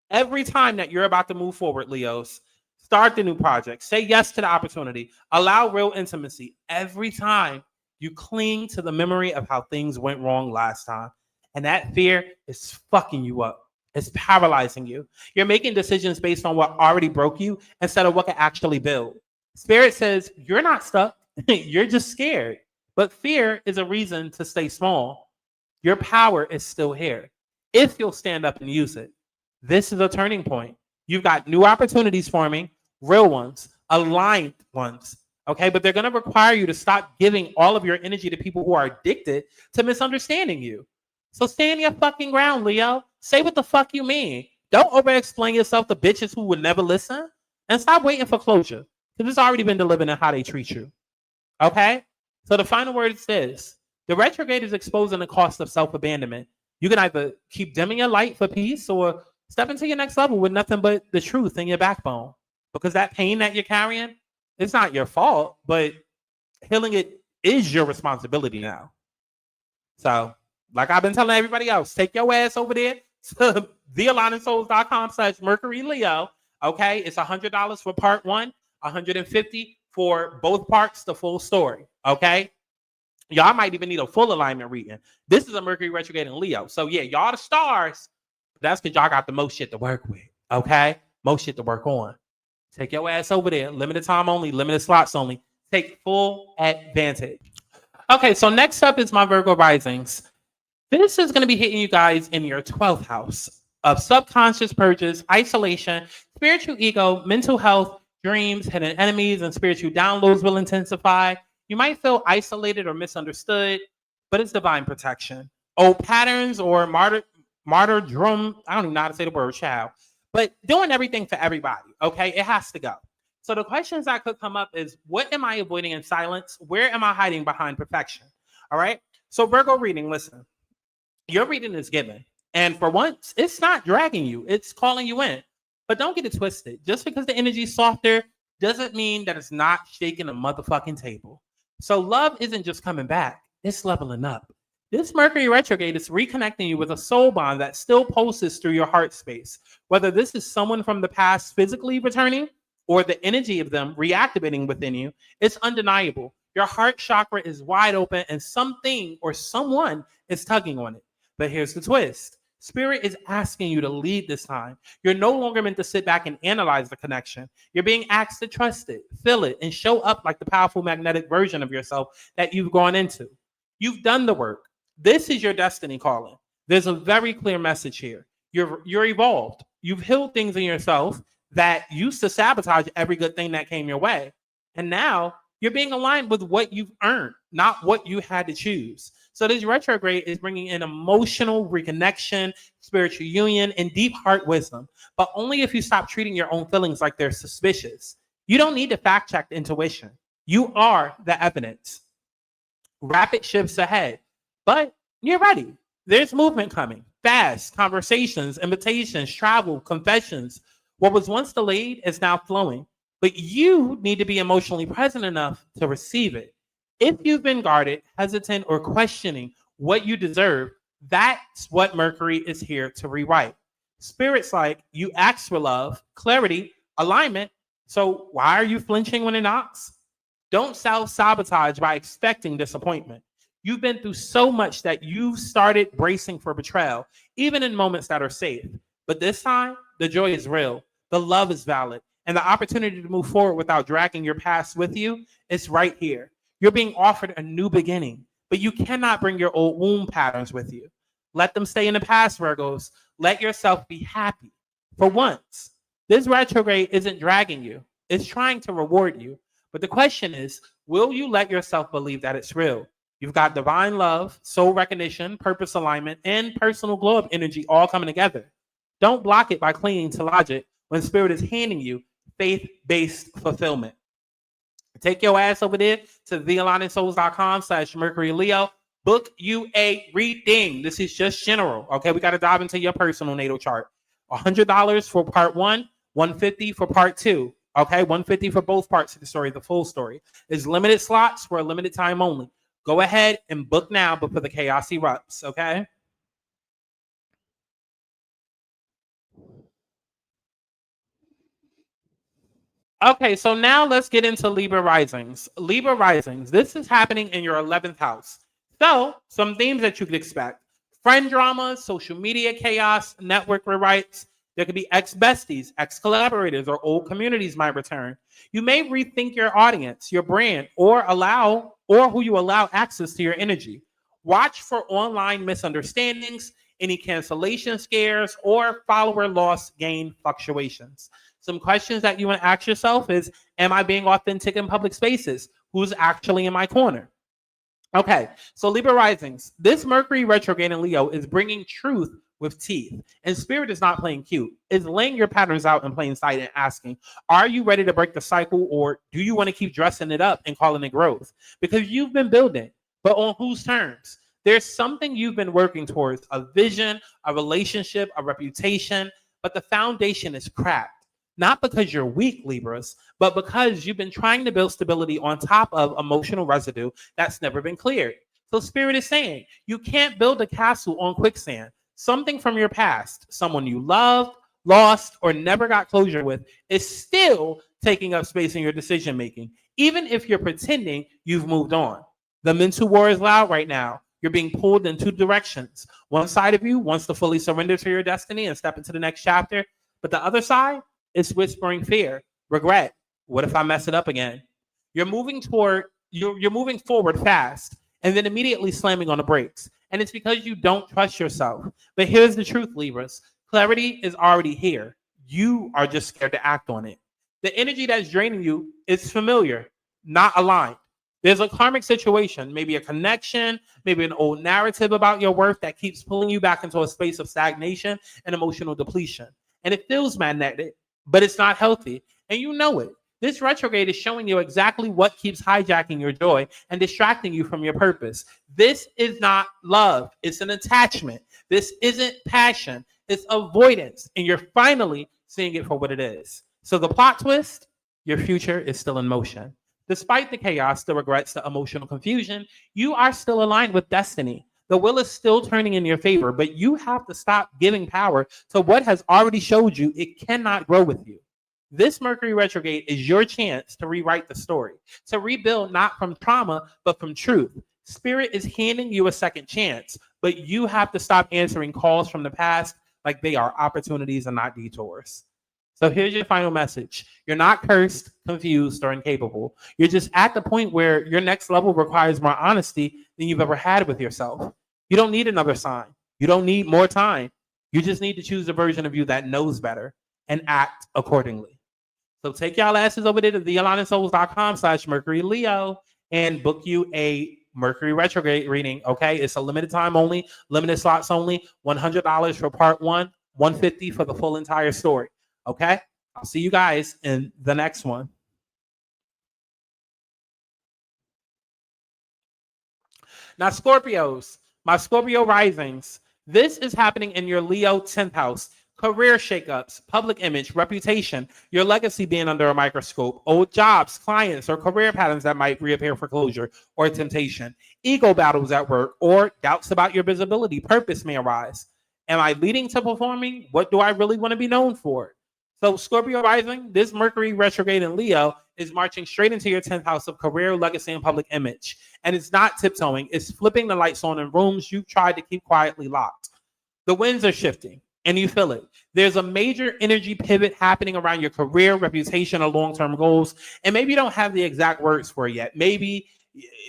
Every time that you're about to move forward, Leos, start the new project, say yes to the opportunity, allow real intimacy. Every time you cling to the memory of how things went wrong last time. And that fear is fucking you up. It's paralyzing you. You're making decisions based on what already broke you instead of what can actually build. Spirit says you're not stuck. You're just scared. But fear is a reason to stay small. Your power is still here if you'll stand up and use it. This is a turning point. You've got new opportunities forming, real ones, aligned ones. Okay, but they're going to require you to stop giving all of your energy to people who are addicted to misunderstanding you. So stand your fucking ground, Leo. Say what the fuck you mean. Don't over-explain yourself to bitches who would never listen. And stop waiting for closure. Because it's already been delivered in how they treat you. Okay? So the final word is this. The retrograde is exposing the cost of self-abandonment. You can either keep dimming your light for peace or step into your next level with nothing but the truth in your backbone. Because that pain that you're carrying, it's not your fault, but healing it is your responsibility now. So, like I've been telling everybody else, take your ass over there to thealigningsouls.com/Mercury Leo. Okay, it's $100 for part 1, $150 for both parts, the full story. Okay, y'all might even need a full alignment reading. This is a Mercury retrograde in Leo. So yeah, y'all the stars. That's because y'all got the most shit to work with. Okay, most shit to work on. Take your ass over there. Limited time only, limited slots only. Take full advantage. Okay, so next up is my Virgo risings. This is going to be hitting you guys in your 12th house of subconscious purges, isolation, spiritual ego, mental health, dreams, hidden enemies, and spiritual downloads will intensify. You might feel isolated or misunderstood, but it's divine protection. Old patterns or martyrdom, I don't even know how to say the word, child, but doing everything for everybody, okay? It has to go. So the questions that could come up is, what am I avoiding in silence? Where am I hiding behind perfection? All right? So Virgo reading, listen. Your reading is given. And for once, it's not dragging you. It's calling you in. But don't get it twisted. Just because the energy is softer doesn't mean that it's not shaking the motherfucking table. So love isn't just coming back. It's leveling up. This Mercury retrograde is reconnecting you with a soul bond that still pulses through your heart space. Whether this is someone from the past physically returning or the energy of them reactivating within you, it's undeniable. Your heart chakra is wide open and something or someone is tugging on it. But here's the twist. Spirit is asking you to lead this time. You're no longer meant to sit back and analyze the connection. You're being asked to trust it, feel it, and show up like the powerful magnetic version of yourself that you've gone into. You've done the work. This is your destiny calling. There's a very clear message here. You're evolved. You've healed things in yourself that used to sabotage every good thing that came your way. And now you're being aligned with what you've earned, not what you had to choose. So this retrograde is bringing in emotional reconnection, spiritual union, and deep heart wisdom, but only if you stop treating your own feelings like they're suspicious. You don't need to fact check the intuition. You are the evidence. Rapid shifts ahead, but you're ready. There's movement coming, fast, conversations, invitations, travel, confessions. What was once delayed is now flowing, but you need to be emotionally present enough to receive it. If you've been guarded, hesitant, or questioning what you deserve, that's what Mercury is here to rewrite. Spirit's like, you ask for love, clarity, alignment, so why are you flinching when it knocks? Don't self-sabotage by expecting disappointment. You've been through so much that you've started bracing for betrayal, even in moments that are safe. But this time, the joy is real, the love is valid, and the opportunity to move forward without dragging your past with you is right here. You're being offered a new beginning, but you cannot bring your old wound patterns with you. Let them stay in the past, Virgos. Let yourself be happy. For once, this retrograde isn't dragging you. It's trying to reward you. But the question is, will you let yourself believe that it's real? You've got divine love, soul recognition, purpose alignment, and personal glow up energy all coming together. Don't block it by clinging to logic when spirit is handing you faith-based fulfillment. Take your ass over there to thealigningsouls.com/Mercury Leo. Book you a reading. This is just general. Okay, we got to dive into your personal natal chart. $100 for part 1, $150 for part 2. Okay, $150 for both parts of the story, the full story. There's limited slots for a limited time only. Go ahead and book now before the chaos erupts. Okay. Okay, so now let's get into Libra risings. Libra risings, this is happening in your 11th house. So, some themes that you could expect: friend dramas, social media chaos, network rewrites. There could be ex-besties, ex-collaborators, or old communities might return. You may rethink your audience, your brand, or who you allow access to your energy. Watch for online misunderstandings, any cancellation scares, or follower loss gain fluctuations. Some questions that you want to ask yourself is, am I being authentic in public spaces? Who's actually in my corner? Okay, so Libra risings. This Mercury retrograde in Leo is bringing truth with teeth. And spirit is not playing cute. It's laying your patterns out in plain sight and asking, are you ready to break the cycle, or do you want to keep dressing it up and calling it growth? Because you've been building, but on whose terms? There's something you've been working towards, a vision, a relationship, a reputation, but the foundation is cracked. Not because you're weak, Libras, but because you've been trying to build stability on top of emotional residue that's never been cleared. So Spirit is saying, you can't build a castle on quicksand. Something from your past, someone you loved, lost, or never got closure with, is still taking up space in your decision making, even if you're pretending you've moved on. The mental war is loud right now. You're being pulled in two directions. One side of you wants to fully surrender to your destiny and step into the next chapter, but the other side is whispering fear, regret. What if I mess it up again? You're moving forward fast and then immediately slamming on the brakes. And it's because you don't trust yourself. But here's the truth, Libras. Clarity is already here. You are just scared to act on it. The energy that's draining you is familiar, not aligned. There's a karmic situation, maybe a connection, maybe an old narrative about your worth that keeps pulling you back into a space of stagnation and emotional depletion. And it feels magnetic, but it's not healthy. And you know it. This retrograde is showing you exactly what keeps hijacking your joy and distracting you from your purpose. This is not love. It's an attachment. This isn't passion. It's avoidance. And you're finally seeing it for what it is. So the plot twist, your future is still in motion. Despite the chaos, the regrets, the emotional confusion, you are still aligned with destiny. The wheel is still turning in your favor, but you have to stop giving power to what has already showed you it cannot grow with you. This Mercury retrograde is your chance to rewrite the story, to rebuild not from trauma, but from truth. Spirit is handing you a second chance, but you have to stop answering calls from the past like they are opportunities and not detours. So here's your final message. You're not cursed, confused, or incapable. You're just at the point where your next level requires more honesty than you've ever had with yourself. You don't need another sign. You don't need more time. You just need to choose a version of you that knows better and act accordingly. So take y'all asses over there to thealigningsouls.com/Mercury Leo and book you a Mercury retrograde reading. Okay, it's a limited time only, limited slots only. $100 for part 1, $150 for the full entire story. Okay, I'll see you guys in the next one. Now, Scorpios, my Scorpio risings. This is happening in your Leo 10th house. Career shakeups, public image, reputation, your legacy being under a microscope, old jobs, clients, or career patterns that might reappear for closure or temptation, ego battles at work, or doubts about your visibility, purpose may arise. Am I leading to performing? What do I really want to be known for? So Scorpio rising, this Mercury retrograde in Leo is marching straight into your 10th house of career, legacy, and public image. And it's not tiptoeing, it's flipping the lights on in rooms you've tried to keep quietly locked. The winds are shifting. And you feel it. There's a major energy pivot happening around your career, reputation, or long-term goals. And maybe you don't have the exact words for it yet. Maybe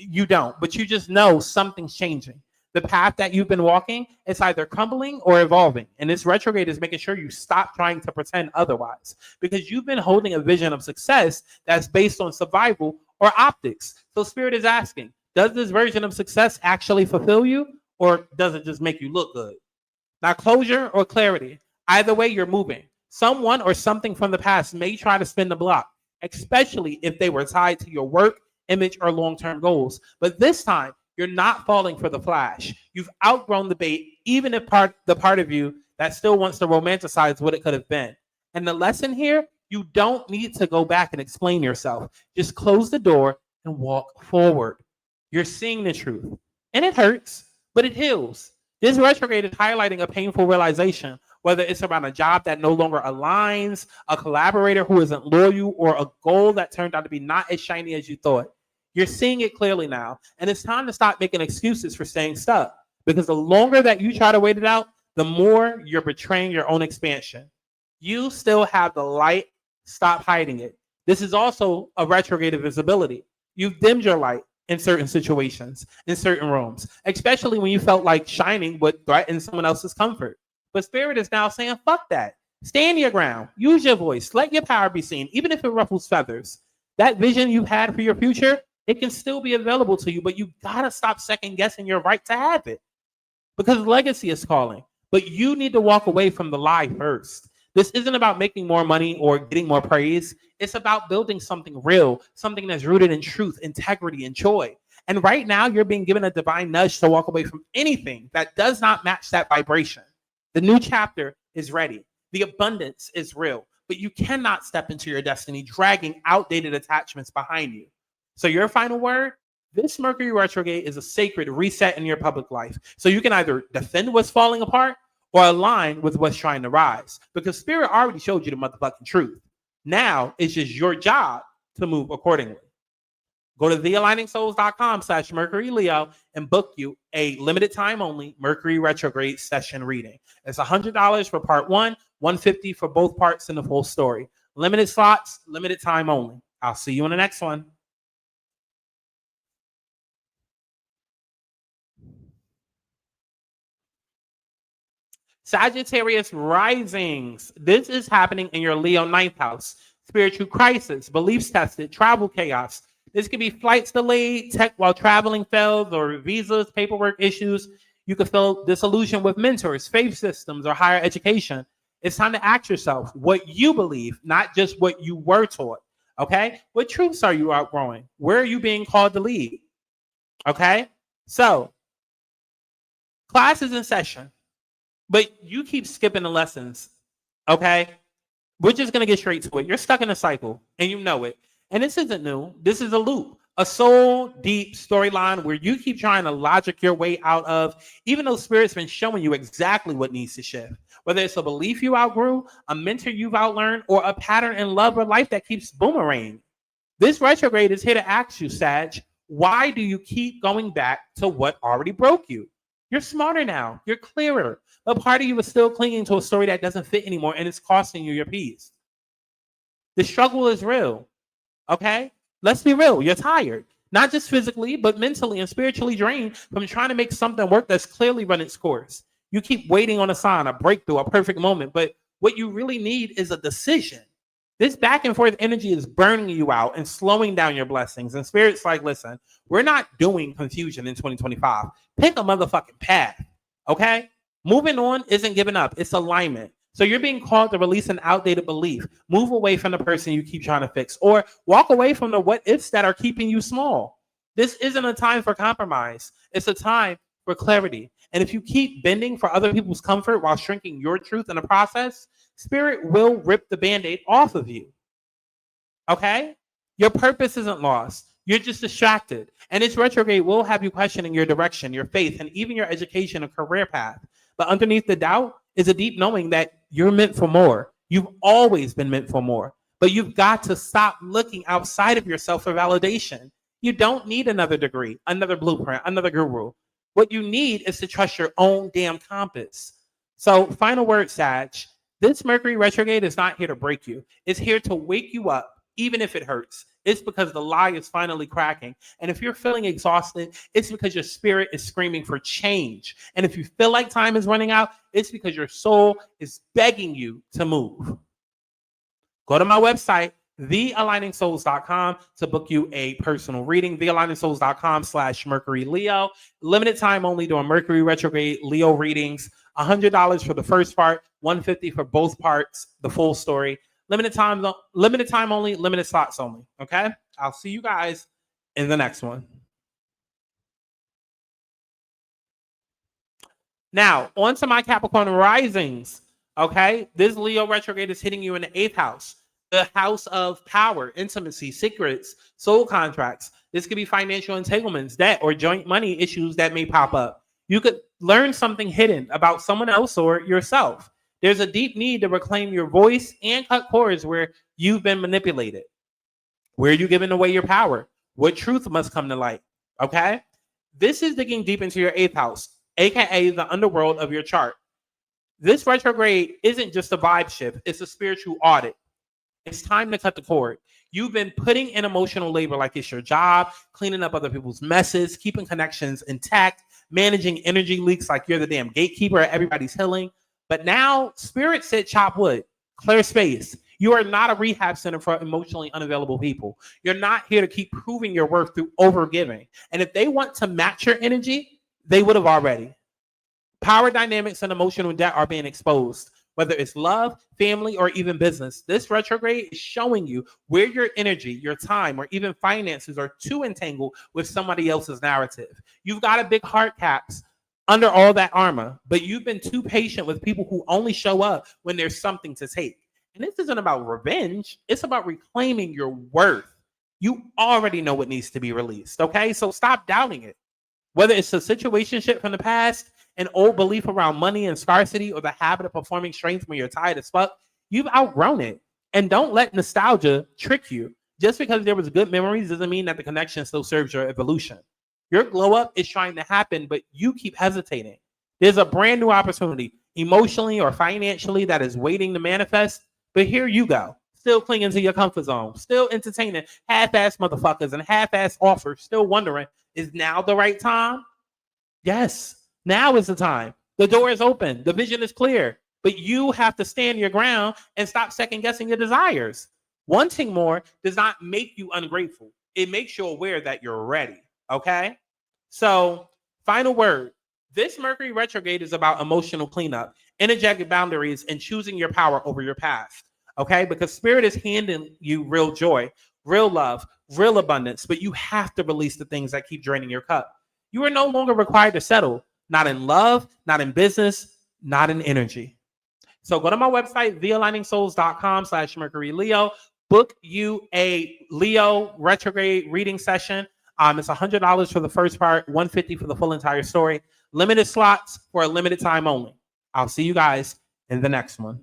you don't, but you just know something's changing. The path that you've been walking, it's either crumbling or evolving. And this retrograde is making sure you stop trying to pretend otherwise, because you've been holding a vision of success that's based on survival or optics. So Spirit is asking, does this version of success actually fulfill you, or does it just make you look good? Now, closure or clarity, either way, you're moving. Someone or something from the past may try to spin the block, especially if they were tied to your work, image, or long-term goals. But this time, you're not falling for the flash. You've outgrown the bait, even if the part of you that still wants to romanticize what it could have been. And the lesson here, you don't need to go back and explain yourself. Just close the door and walk forward. You're seeing the truth. And it hurts, but it heals. This retrograde is highlighting a painful realization, whether it's around a job that no longer aligns, a collaborator who isn't loyal, or a goal that turned out to be not as shiny as you thought. You're seeing it clearly now, and it's time to stop making excuses for staying stuck, because the longer that you try to wait it out, the more you're betraying your own expansion. You still have the light. Stop hiding it. This is also a retrograde of visibility. You've dimmed your light in certain situations, in certain rooms, especially when you felt like shining would threaten someone else's comfort. But Spirit is now saying, fuck that. Stand your ground. Use your voice. Let your power be seen, even if it ruffles feathers. That vision you've had for your future, it can still be available to you, but you gotta stop second guessing your right to have it, because legacy is calling. But you need to walk away from the lie first. This isn't about making more money or getting more praise. It's about building something real, something that's rooted in truth, integrity, and joy. And right now, you're being given a divine nudge to walk away from anything that does not match that vibration. The new chapter is ready. The abundance is real, but you cannot step into your destiny dragging outdated attachments behind you. So your final word, this Mercury retrograde is a sacred reset in your public life. So you can either defend what's falling apart or align with what's trying to rise, because Spirit already showed you the motherfucking truth. Now it's just your job to move accordingly. Go to thealigningsouls.com/Mercury Leo and book you a limited time only Mercury retrograde session reading. It's $100 for part 1, $150 for both parts and the full story. Limited slots, limited time only. I'll see you in the next one. Sagittarius risings. This is happening in your Leo 9th house. Spiritual crisis, beliefs tested, travel chaos. This could be flights delayed, tech while traveling failed, or visas, paperwork issues. You could feel disillusion with mentors, faith systems, or higher education. It's time to ask yourself what you believe, not just what you were taught. Okay? What truths are you outgrowing? Where are you being called to lead? Okay? So, class is in session, but you keep skipping the lessons. Okay? We're just going to get straight to it. You're stuck in a cycle, and you know it. And this isn't new. This is a loop, a soul deep storyline where you keep trying to logic your way out of, even though Spirit's been showing you exactly what needs to shift. Whether it's a belief you outgrew, a mentor you've outlearned, or a pattern in love or life that keeps boomerang. This retrograde is here to ask you, Sag, why do you keep going back to what already broke you? You're smarter now. You're clearer. But part of you is still clinging to a story that doesn't fit anymore, and it's costing you your peace. The struggle is real. Okay? Let's be real. You're tired. Not just physically, but mentally and spiritually drained from trying to make something work that's clearly run its course. You keep waiting on a sign, a breakthrough, a perfect moment, but what you really need is a decision. This back and forth energy is burning you out and slowing down your blessings. And Spirit's like, listen, we're not doing confusion in 2025. Pick a motherfucking path. Okay? Moving on isn't giving up. It's alignment. So you're being called to release an outdated belief, move away from the person you keep trying to fix, or walk away from the what ifs that are keeping you small. This isn't a time for compromise. It's a time for clarity. And if you keep bending for other people's comfort while shrinking your truth in the process, Spirit will rip the Band-Aid off of you. Okay? Your purpose isn't lost. You're just distracted. And this retrograde will have you questioning your direction, your faith, and even your education and career path. But underneath the doubt is a deep knowing that you're meant for more. You've always been meant for more. But you've got to stop looking outside of yourself for validation. You don't need another degree, another blueprint, another guru. What you need is to trust your own damn compass. So, final word, Sag. This Mercury retrograde is not here to break you. It's here to wake you up, even if it hurts. it's because the lie is finally cracking. And if you're feeling exhausted, it's because your spirit is screaming for change. And if you feel like time is running out, it's because your soul is begging you to move. Go to my website, thealigningsouls.com, to book you a personal reading. thealigningsouls.com/Mercury Leo. Limited time only doing Mercury Retrograde Leo readings. $100 for the first part, $150 for both parts, the full story. Limited time only, limited slots only. Okay? I'll see you guys in the next one. Now, on to my Capricorn risings. Okay? This Leo retrograde is hitting you in the 8th house, the house of power, intimacy, secrets, soul contracts. This could be financial entanglements, debt, or joint money issues that may pop up. You could learn something hidden about someone else or yourself. There's a deep need to reclaim your voice and cut cords where you've been manipulated. Where are you giving away your power? What truth must come to light? Okay? This is digging deep into your 8th house, aka the underworld of your chart. This retrograde isn't just a vibe shift, it's a spiritual audit. It's time to cut the cord. You've been putting in emotional labor like it's your job, cleaning up other people's messes, keeping connections intact, managing energy leaks like you're the damn gatekeeper at everybody's healing. But now, Spirit said chop wood, clear space. You are not a rehab center for emotionally unavailable people. You're not here to keep proving your worth through overgiving. And if they want to match your energy, they would have already. Power dynamics and emotional debt are being exposed, whether it's love, family, or even business. This retrograde is showing you where your energy, your time, or even finances are too entangled with somebody else's narrative. You've got a big heart, Caps, under all that armor, but you've been too patient with people who only show up when there's something to take. And this isn't about revenge. It's about reclaiming your worth. You already know what needs to be released, okay? So stop doubting it. Whether it's a situationship from the past, an old belief around money and scarcity, or the habit of performing strength when you're tired as fuck, you've outgrown it. And don't let nostalgia trick you. Just because there was good memories doesn't mean that the connection still serves your evolution. Your glow up is trying to happen, but you keep hesitating. There's a brand new opportunity, emotionally or financially, that is waiting to manifest. But here you go, still clinging to your comfort zone, still entertaining half-ass motherfuckers and half-ass offers, still wondering, is now the right time? Yes, now is the time. The door is open. The vision is clear. But you have to stand your ground and stop second-guessing your desires. Wanting more does not make you ungrateful. It makes you aware that you're ready. Okay? So, final word. This Mercury retrograde is about emotional cleanup, energetic boundaries, and choosing your power over your past. Okay? Because Spirit is handing you real joy, real love, real abundance, but you have to release the things that keep draining your cup. You are no longer required to settle, not in love, not in business, not in energy. So go to my website, thealigningsouls.com/Mercury Leo. Book you a Leo retrograde reading session. It's $100 for the first part, $150 for the full entire story. Limited slots for a limited time only. I'll see you guys in the next one.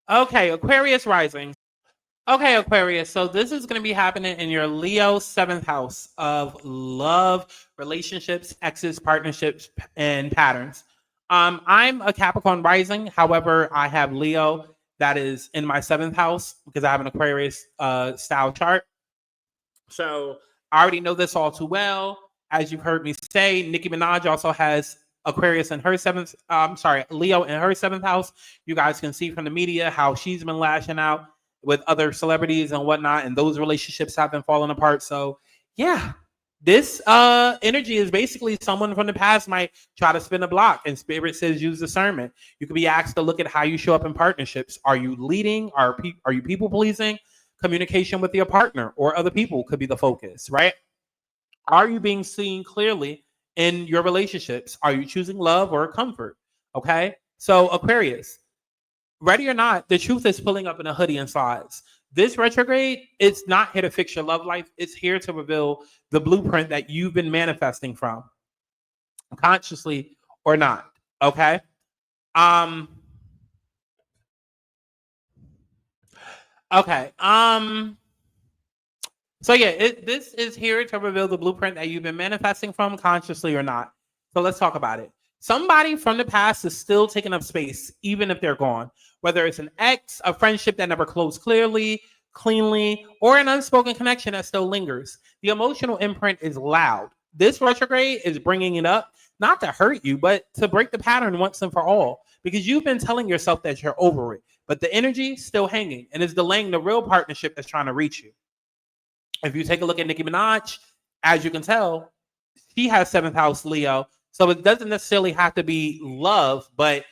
Okay, Aquarius rising. Okay, Aquarius. So this is going to be happening in your Leo 7th house of love, relationships, exes, partnerships, and patterns. I'm a Capricorn rising. However, I have Leo that is in my 7th house because I have an Aquarius style chart. So I already know this all too well. As you've heard me say, Nicki Minaj also has Aquarius in her 7th. Leo in her 7th house. You guys can see from the media how she's been lashing out with other celebrities and whatnot, and those relationships have been falling apart. So yeah, this energy is basically someone from the past might try to spin a block, and Spirit says use discernment. You could be asked to look at how you show up in partnerships. Are you leading? Are you people pleasing? Communication with your partner or other people could be the focus, right? Are you being seen clearly in your relationships? Are you choosing love or comfort? Okay, so Aquarius, ready or not, the truth is pulling up in a hoodie and sides. This retrograde, it's not here to fix your love life. It's here to reveal the blueprint that you've been manifesting from, consciously or not. Okay. Okay. So yeah, this is here to reveal the blueprint that you've been manifesting from, consciously or not. So let's talk about it. Somebody from the past is still taking up space, even if they're gone. Whether it's an ex, a friendship that never closed cleanly, or an unspoken connection that still lingers. The emotional imprint is loud. This retrograde is bringing it up, not to hurt you, but to break the pattern once and for all. Because you've been telling yourself that you're over it, but the energy still hanging and is delaying the real partnership that's trying to reach you. If you take a look at Nicki Minaj, as you can tell, she has seventh house Leo. So it doesn't necessarily have to be love, but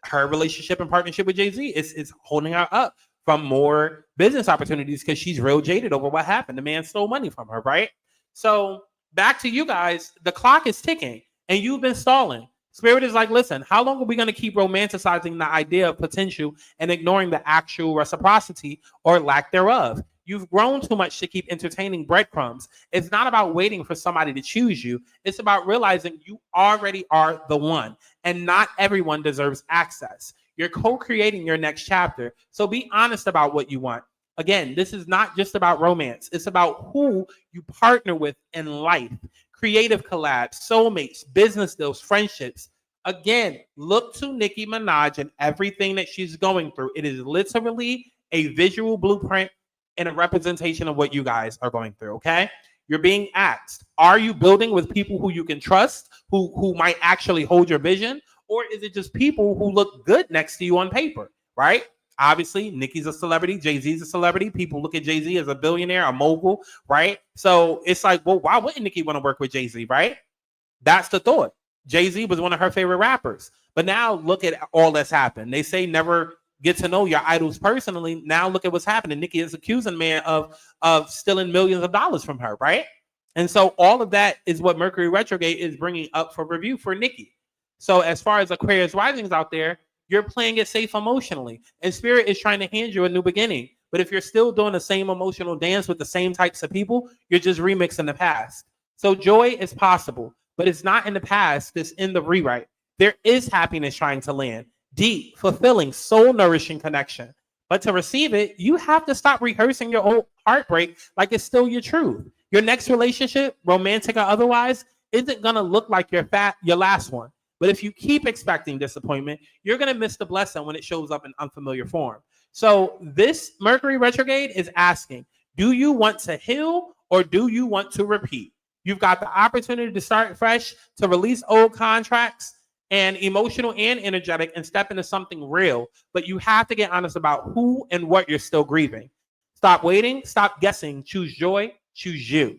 her relationship and partnership with Jay-Z is holding her up from more business opportunities because she's real jaded over what happened. The man stole money from her, right? So back to you guys, the clock is ticking and you've been stalling. Spirit is like, listen, how long are we going to keep romanticizing the idea of potential and ignoring the actual reciprocity or lack thereof? You've grown too much to keep entertaining breadcrumbs. It's not about waiting for somebody to choose you. It's about realizing you already are the one, and not everyone deserves access. You're co-creating your next chapter. So be honest about what you want. Again, this is not just about romance. It's about who you partner with in life. Creative collabs, soulmates, business deals, friendships. Again, look to Nicki Minaj and everything that she's going through. It is literally a visual blueprint and a representation of what you guys are going through, okay? You're being asked, are you building with people who you can trust, who might actually hold your vision? Or is it just people who look good next to you on paper, right? Obviously, Nicki's a celebrity, Jay-Z's a celebrity. People look at Jay-Z as a billionaire, a mogul, right? So it's like, well, why wouldn't Nicki want to work with Jay-Z, right? That's the thought. Jay-Z was one of her favorite rappers. But now look at all that's happened. They say never get to know your idols personally. Now look at what's happening. Nicki is accusing man of stealing millions of dollars from her, right? And so all of that is what Mercury Retrograde is bringing up for review for Nicki. So as far as Aquarius risings out there, you're playing it safe emotionally. And Spirit is trying to hand you a new beginning. But if you're still doing the same emotional dance with the same types of people, you're just remixing the past. So joy is possible, but it's not in the past. It's in the rewrite. There is happiness trying to land. Deep, fulfilling, soul-nourishing connection. But to receive it, you have to stop rehearsing your old heartbreak like it's still your truth. Your next relationship, romantic or otherwise, isn't going to look like your last one. But if you keep expecting disappointment, you're going to miss the blessing when it shows up in unfamiliar form. So this Mercury retrograde is asking, do you want to heal or do you want to repeat? You've got the opportunity to start fresh, to release old contracts, and emotional and energetic, and step into something real. But you have to get honest about who and what you're still grieving. Stop waiting, stop guessing, choose joy, choose you.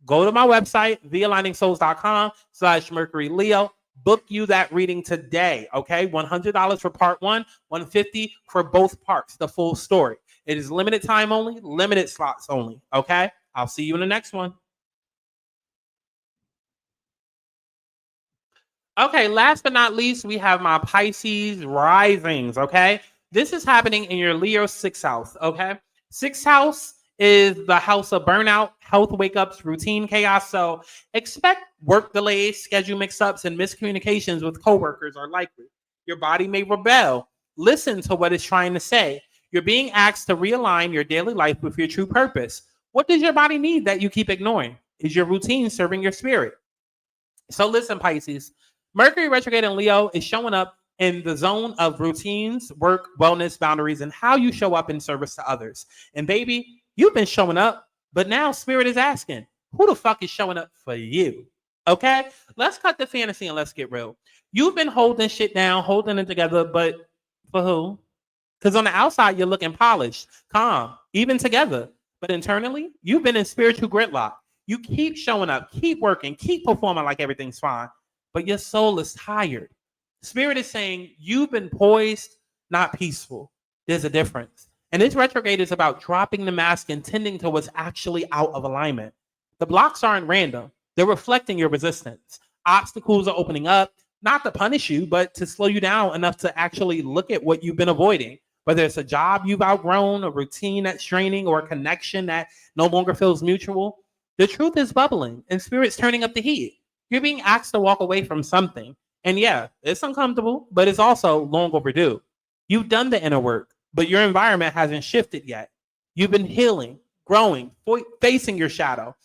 Go to my website, thealigningsouls.com/Mercury Leo. Book you that reading today, okay? $100 for part one, $150 for both parts, the full story. It is limited time only, limited slots only, okay? I'll see you in the next one. Okay, last but not least, we have my Pisces risings, okay? This is happening in your Leo 6th house, okay? 6th house is the house of burnout, health wake-ups, routine chaos. So expect work delays, schedule mix-ups, and miscommunications with coworkers are likely. Your body may rebel. Listen to what it's trying to say. You're being asked to realign your daily life with your true purpose. What does your body need that you keep ignoring? Is your routine serving your spirit? So listen, Pisces, Mercury retrograde in Leo is showing up in the zone of routines, work, wellness, boundaries, and how you show up in service to others. And baby, you've been showing up, but now Spirit is asking, who the fuck is showing up for you? Okay, let's cut the fantasy and let's get real. You've been holding shit down, holding it together, but for who? Because on the outside, you're looking polished, calm, even together. But internally, you've been in spiritual gridlock. You keep showing up, keep working, keep performing like everything's fine, but your soul is tired. Spirit is saying you've been poised, not peaceful. There's a difference. And this retrograde is about dropping the mask and tending to what's actually out of alignment. The blocks aren't random. They're reflecting your resistance. Obstacles are opening up, not to punish you, but to slow you down enough to actually look at what you've been avoiding. Whether it's a job you've outgrown, a routine that's draining, or a connection that no longer feels mutual, the truth is bubbling and Spirit's turning up the heat. You're being asked to walk away from something. And yeah, it's uncomfortable, but it's also long overdue. You've done the inner work, but your environment hasn't shifted yet. You've been healing, growing, facing your shadow.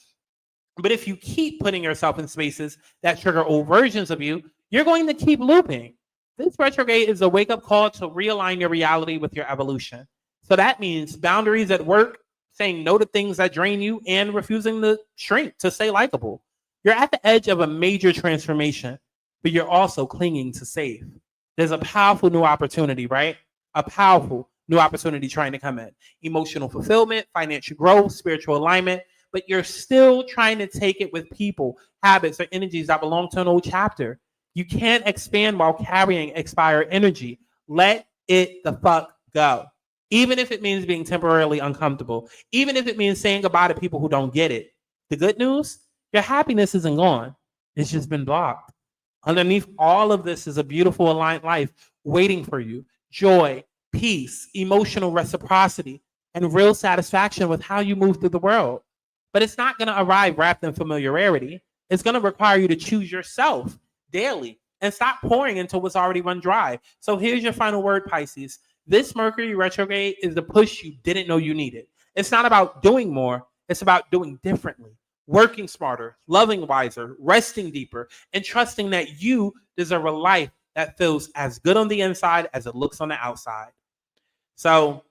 But if you keep putting yourself in spaces that trigger old versions of you, you're going to keep looping. This retrograde is a wake-up call to realign your reality with your evolution. So that means boundaries at work, saying no to things that drain you, and refusing to shrink to stay likable. You're at the edge of a major transformation, but you're also clinging to safe. There's a powerful new opportunity, right? A powerful new opportunity trying to come in. Emotional fulfillment, financial growth, spiritual alignment, but you're still trying to take it with people, habits, or energies that belong to an old chapter. You can't expand while carrying expired energy. Let it the fuck go. Even if it means being temporarily uncomfortable, even if it means saying goodbye to people who don't get it. The good news, your happiness isn't gone. It's just been blocked. Underneath all of this is a beautiful aligned life waiting for you. Joy, peace, emotional reciprocity, and real satisfaction with how you move through the world. But it's not going to arrive wrapped in familiarity. It's going to require you to choose yourself daily and stop pouring into what's already run dry. So here's your final word, Pisces. This Mercury retrograde is the push you didn't know you needed. It's not about doing more. It's about doing differently, working smarter, loving wiser, resting deeper, and trusting that you deserve a life that feels as good on the inside as it looks on the outside. So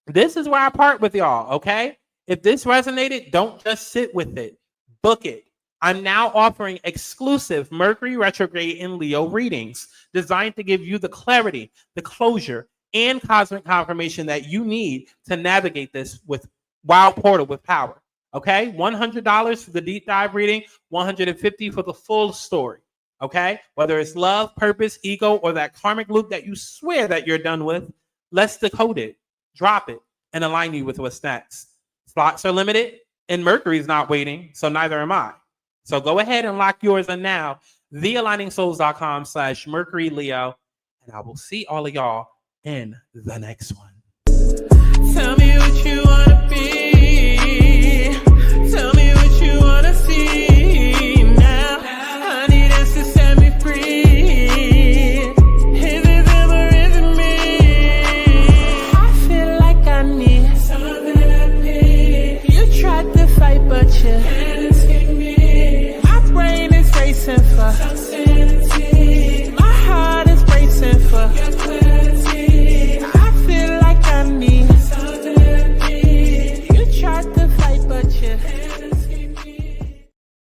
this is where I part with y'all, okay? If this resonated, don't just sit with it. Book it. I'm now offering exclusive Mercury retrograde in Leo readings designed to give you the clarity, the closure, and cosmic confirmation that you need to navigate this with Wild Portal with power. Okay? $100 for the deep dive reading, $150 for the full story. Okay? Whether it's love, purpose, ego, or that karmic loop that you swear that you're done with, let's decode it, drop it, and align you with what's next. Slots are limited, and Mercury's not waiting, so neither am I. So go ahead and lock yours in now, thealigningsouls.com/Mercury Leo, and I will see all of y'all in the next one. Tell me what you wanna be.